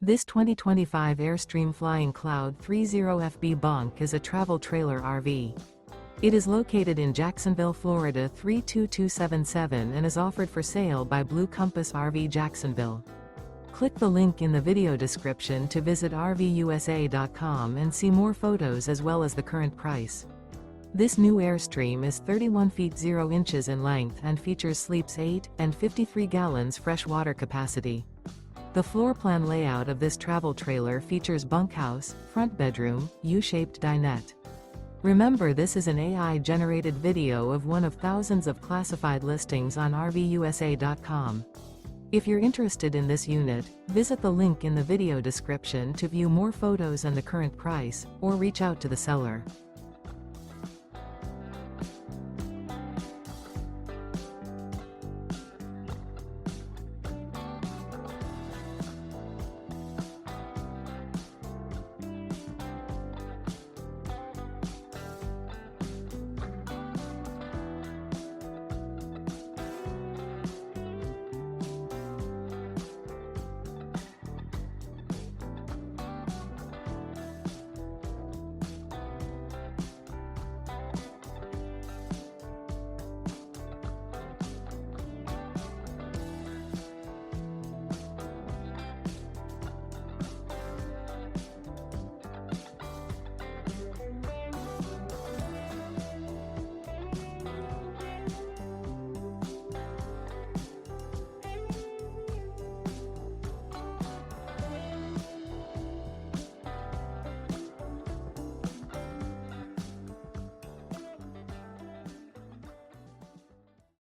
This 2025 Airstream Flying Cloud 30FB Bunk is a travel trailer RV. It is located in Jacksonville, Florida 32277 and is offered for sale by Blue Compass RV Jacksonville. Click the link in the video description to visit RVUSA.com and see more photos as well as the current price. This new Airstream is 31 feet 0 inches in length and features sleeps 8 and 53 gallons fresh water capacity. The floor plan layout of this travel trailer features bunkhouse, front bedroom, U-shaped dinette. Remember, this is an AI-generated video of one of thousands of classified listings on RVUSA.com. If you're interested in this unit, visit the link in the video description to view more photos and the current price, or reach out to the seller.